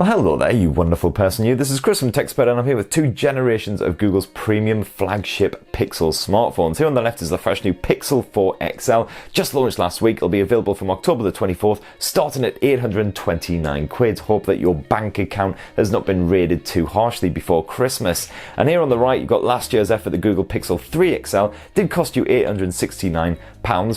Well, hello there, you wonderful person you. This is Chris from TechSpert, and I'm here with two generations of Google's premium flagship Pixel smartphones. Here on the left is the fresh new Pixel 4 XL, just launched last week. It'll be available from October the 24th, starting at 829 quid. Hope that your bank account has not been raided too harshly before Christmas. And here on the right, you've got last year's effort. The Google Pixel 3 XL did cost you £869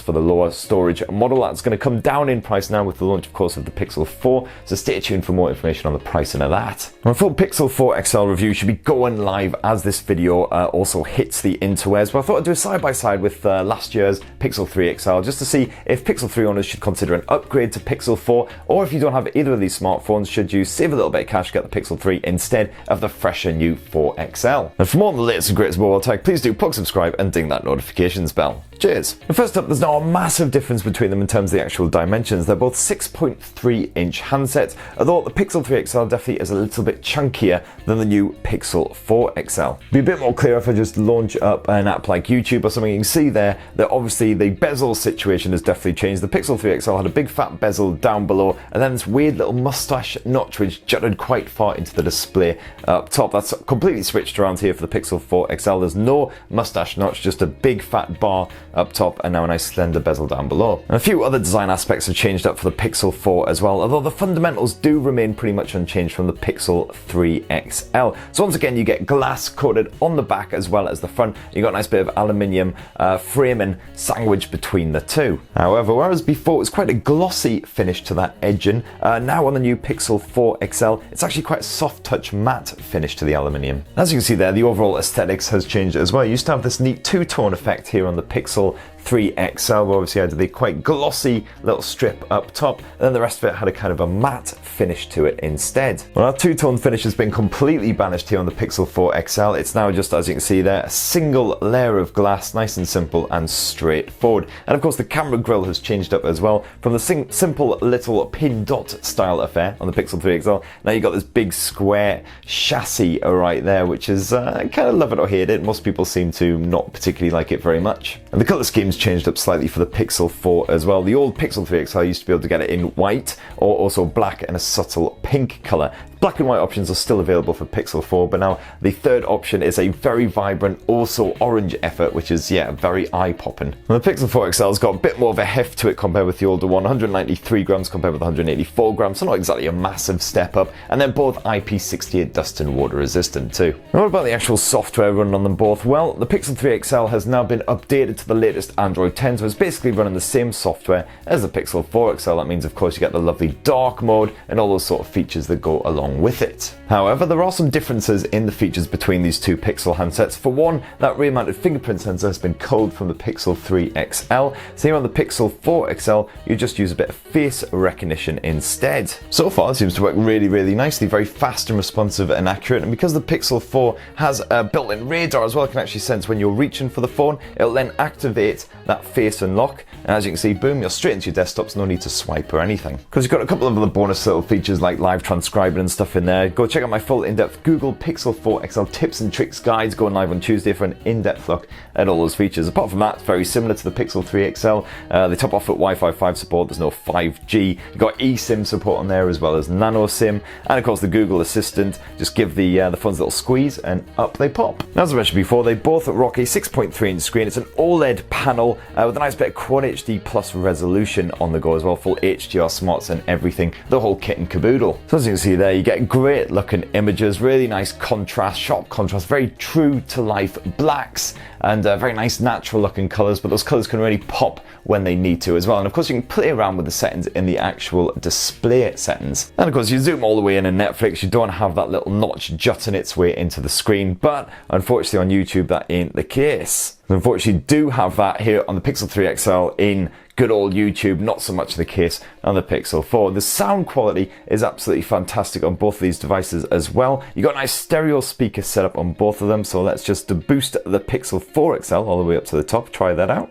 for the lower storage model. That's going to come down in price now with the launch, of course, of the Pixel 4. So stay tuned for more information on the pricing of that. My full Pixel 4 XL review should be going live as this video also hits the interwebs, but I thought I'd do a side-by-side with last year's Pixel 3 XL just to see if Pixel 3 owners should consider an upgrade to Pixel 4, or if you don't have either of these smartphones, should you save a little bit of cash, get the Pixel 3 instead of the fresher new 4 XL. And for more on the latest and greatest mobile tech, please do plug subscribe and ding that notifications bell. Cheers. And first up, there's now a massive difference between them in terms of the actual dimensions. They're both 6.3-inch handsets, although the Pixel 3 XL definitely is a little bit chunkier than the new Pixel 4 XL. It'd be a bit more clear if I just launch up an app like YouTube or something. You can see there that obviously the bezel situation has definitely changed. The Pixel 3 XL had a big fat bezel down below, and then this weird little mustache notch which jutted quite far into the display up top. That's completely switched around here for the Pixel 4 XL. There's no mustache notch, just a big fat bar up top and now a nice slender bezel down below. And a few other design aspects have changed up for the Pixel 4 as well, although the fundamentals do remain pretty much unchanged from the Pixel 3 XL. So once again, you get glass coated on the back as well as the front. You got a nice bit of aluminium framing sandwiched between the two. However, whereas before it was quite a glossy finish to that edging, now on the new Pixel 4 XL, it's actually quite a soft touch matte finish to the aluminium. As you can see there, the overall aesthetics has changed as well. You used to have this neat two-tone effect here on the Pixel 3 XL, where obviously had the quite glossy little strip up top, and then the rest of it had a kind of a matte finish to it instead. Well, our two-tone finish has been completely banished here on the Pixel 4 XL. It's now just, as you can see there, a single layer of glass, nice and simple and straightforward. And of course the camera grille has changed up as well, from the simple little pin dot style affair on the Pixel 3 XL. Now you've got this big square chassis right there, which is kind of love it or hate it. Most people seem to not particularly like it very much. And the colour scheme's changed up slightly for the Pixel 4 as well. The old Pixel 3 XL used to be able to get it in white or also black and a subtle pink colour. Black and white options are still available for Pixel 4, but now the third option is a very vibrant, also orange effort, which is, yeah, very eye-popping. And the Pixel 4 XL's got a bit more of a heft to it compared with the older one, 193 grams compared with 184 grams, so not exactly a massive step up, and they're both IP68 dust and water resistant too. And what about the actual software running on them both? Well, the Pixel 3 XL has now been updated to the latest Android 10, so it's basically running the same software as the Pixel 4 XL. That means, of course, you get the lovely dark mode and all those sort of features that go along with it. However, there are some differences in the features between these two Pixel handsets. For one, that rear-mounted fingerprint sensor has been culled from the Pixel 3 XL. So here on the Pixel 4 XL, you just use a bit of face recognition instead. So far, it seems to work really, really nicely, very fast and responsive and accurate. And because the Pixel 4 has a built-in radar as well, it can actually sense when you're reaching for the phone. It'll then activate that face unlock, and as you can see, boom, you're straight into your desktop, so no need to swipe or anything. Because you've got a couple of other bonus little features like live transcribing and stuff in there. Go check out my full in-depth Google Pixel 4 XL tips and tricks guides going live on Tuesday for an in-depth look at all those features. Apart from that, it's very similar to the Pixel 3 XL. They top off at Wi-Fi 5 support, there's no 5G. You've got eSIM support on there as well as nano SIM, and of course the Google Assistant. Just give the phones a little squeeze and up they pop. Now, as I mentioned before, they both rock a 6.3-inch screen. It's an OLED panel with a nice bit of Quad HD plus resolution on the go as well, full HDR smarts and everything, the whole kit and caboodle. So as you can see there, you get great looking images, really nice contrast, sharp contrast, very true to life blacks, and very nice natural looking colors, but those colors can really pop when they need to as well. And of course you can play around with the settings in the actual display settings. And of course you zoom all the way in Netflix, you don't have that little notch jutting its way into the screen, but unfortunately on YouTube that ain't the case. Unfortunately, you do have that here on the Pixel 3 XL in good old YouTube, not so much the case on the Pixel 4. The sound quality is absolutely fantastic on both of these devices as well. You got a nice stereo speaker set up on both of them, so let's just boost the Pixel 4 XL all the way up to the top. Try that out.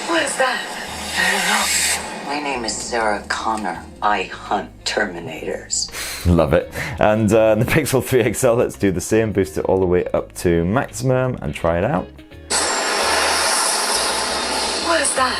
What is that? I don't know. My name is Sarah Connor. I hunt Terminators. Love it. And the Pixel 3 XL, let's do the same. Boost it all the way up to maximum and try it out. What is that?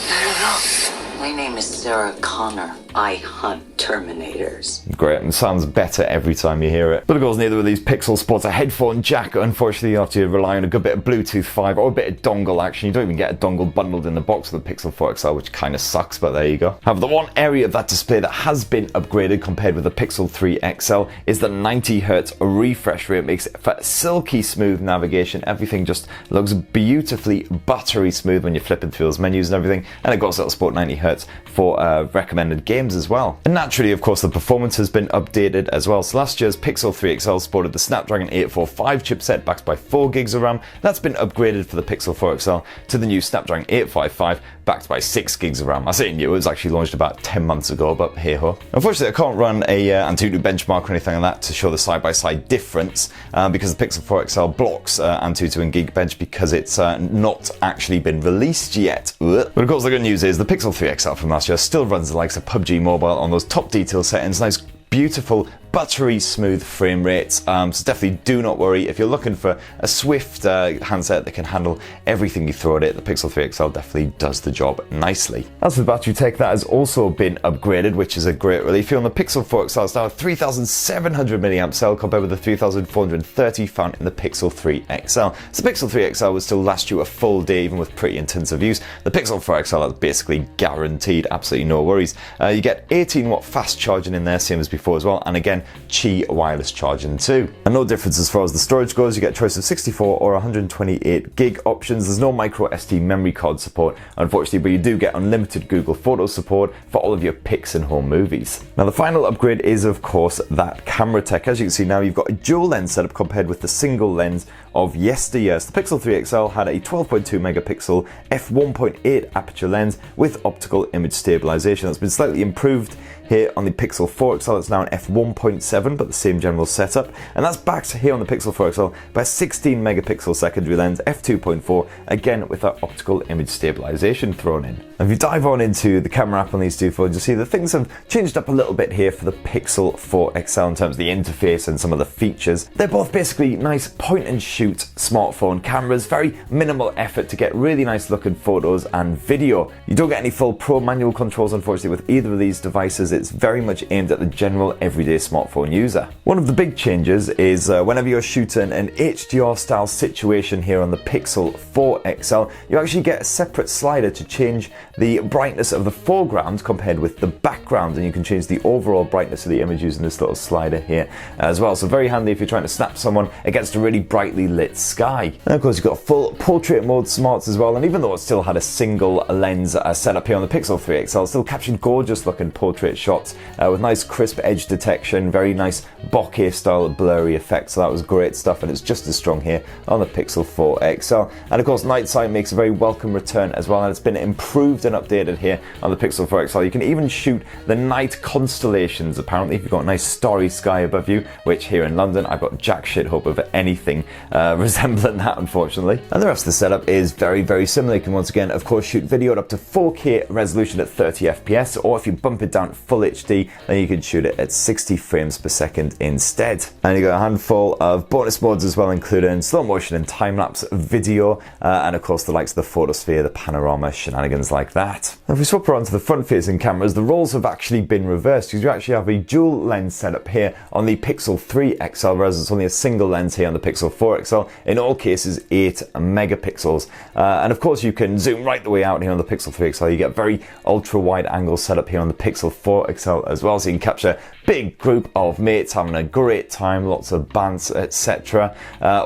I don't know. My name is Sarah Connor. I hunt Terminators. Great, and sounds better every time you hear it. But of course, neither of these Pixels sports a headphone jack. Unfortunately, you have to rely on a good bit of Bluetooth 5 or a bit of dongle action. You don't even get a dongle bundled in the box with the Pixel 4 XL, which kind of sucks, but there you go. However, the one area of that display that has been upgraded compared with the Pixel 3 XL is the 90Hz refresh rate. It makes it for silky smooth navigation. Everything just looks beautifully buttery smooth when you're flipping through those menus and everything. And of course, it'll support 90Hz for recommended games as well. And naturally, of course, the performance has been updated as well. So last year's Pixel 3 XL supported the Snapdragon 845 chipset backed by 4 gigs of RAM. That's been upgraded for the Pixel 4 XL to the new Snapdragon 855 backed by 6 gigs of RAM. I say new, it was actually launched about 10 months ago, but hey ho. Unfortunately, I can't run a Antutu benchmark or anything like that to show the side-by-side difference because the Pixel 4 XL blocks Antutu and Geekbench because it's not actually been released yet. But of course, the good news is the Pixel 3 XL from last year still runs the likes of PUBG Mobile on those top detail settings, nice beautiful buttery smooth frame rates, so definitely do not worry if you're looking for a swift handset that can handle everything you throw at it. The Pixel 3 XL definitely does the job nicely. As for the battery tech, that has also been upgraded, which is a great relief. Here on the Pixel 4 XL, it's now a 3700 mAh cell compared with the 3430 found in the Pixel 3 XL. So the Pixel 3 XL would still last you a full day even with pretty intensive use. The Pixel 4 XL is basically guaranteed, absolutely no worries. You get 18-watt fast charging in there, same as before as well, and again Qi wireless charging too. And no difference as far as the storage goes. You get a choice of 64 or 128 gig options. There's no micro SD memory card support, unfortunately, but you do get unlimited Google Photos support for all of your pics and home movies. Now the final upgrade is of course that camera tech. As you can see now, you've got a dual lens setup compared with the single lens of yesteryear. So the Pixel 3 XL had a 12.2 megapixel f1.8 aperture lens with optical image stabilization. That's been slightly improved here on the Pixel 4 XL. It's now an f1.7, but the same general setup. And that's backed here on the Pixel 4 XL by a 16 megapixel secondary lens, f2.4, again with that optical image stabilization thrown in. And if you dive on into the camera app on these two phones, you'll see that things have changed up a little bit here for the Pixel 4 XL in terms of the interface and some of the features. They're both basically nice point and shoot smartphone cameras, very minimal effort to get really nice looking photos and video. You don't get any full pro manual controls, unfortunately, with either of these devices. It's very much aimed at the general everyday smartphone user. One of the big changes is whenever you're shooting an HDR style situation here on the Pixel 4 XL, you actually get a separate slider to change the brightness of the foreground compared with the background, and you can change the overall brightness of the image using this little slider here as well. So very handy if you're trying to snap someone against a really brightly lit sky. And of course, you've got full portrait mode smarts as well, and even though it still had a single lens setup here on the Pixel 3 XL, still captured gorgeous looking portrait shots with nice crisp edge detection, very nice bokeh style blurry effect. So that was great stuff, and it's just as strong here on the Pixel 4 XL. And of course, night sight makes a very welcome return as well, and it's been improved and updated here on the Pixel 4 XL. You can even shoot the night constellations apparently if you've got a nice starry sky above you, which here in London I've got jack shit hope of anything resembling that, unfortunately. And the rest of the setup is very, very similar. You can once again, of course, shoot video at up to 4K resolution at 30 FPS, or if you bump it down to full HD, then you can shoot it at 60 frames per second instead. And you got a handful of bonus modes as well, including slow motion and time-lapse video, and of course the likes of the photosphere, the panorama, shenanigans like that. Now, if we swap around to the front-facing cameras, the roles have actually been reversed, because you actually have a dual lens setup here on the Pixel 3 XL, whereas it's only a single lens here on the Pixel 4 XL. In all cases, 8 megapixels. And of course, you can zoom right the way out here on the Pixel 3 XL. You get very ultra-wide angle setup here on the Pixel 4 XL as well, so you can capture big group of mates having a great time, lots of bands, etc.,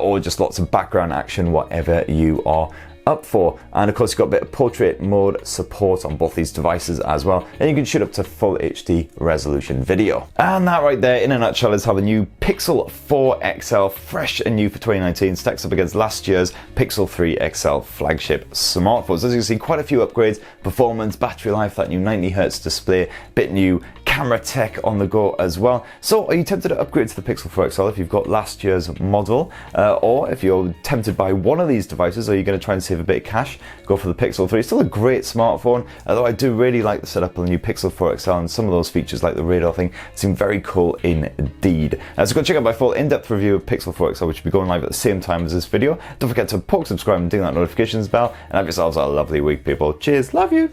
or just lots of background action, whatever you are up for. And of course, you've got a bit of portrait mode support on both these devices as well, and you can shoot up to full HD resolution video. And that right there, in a nutshell, is how the new Pixel 4 XL, fresh and new for 2019, stacks up against last year's Pixel 3 XL flagship smartphones. As you can see, quite a few upgrades: performance, battery life, that new 90Hz display, bit new camera tech on the go as well. So are you tempted to upgrade to the Pixel 4 XL if you've got last year's model? Or if you're tempted by one of these devices, are you going to try and save a bit of cash? Go for the Pixel 3. Still a great smartphone, although I do really like the setup of the new Pixel 4 XL, and some of those features like the radar thing seem very cool indeed. So go check out my full in-depth review of Pixel 4 XL, which will be going live at the same time as this video. Don't forget to poke subscribe and ding that notifications bell, and have yourselves a lovely week, people. Cheers, love you!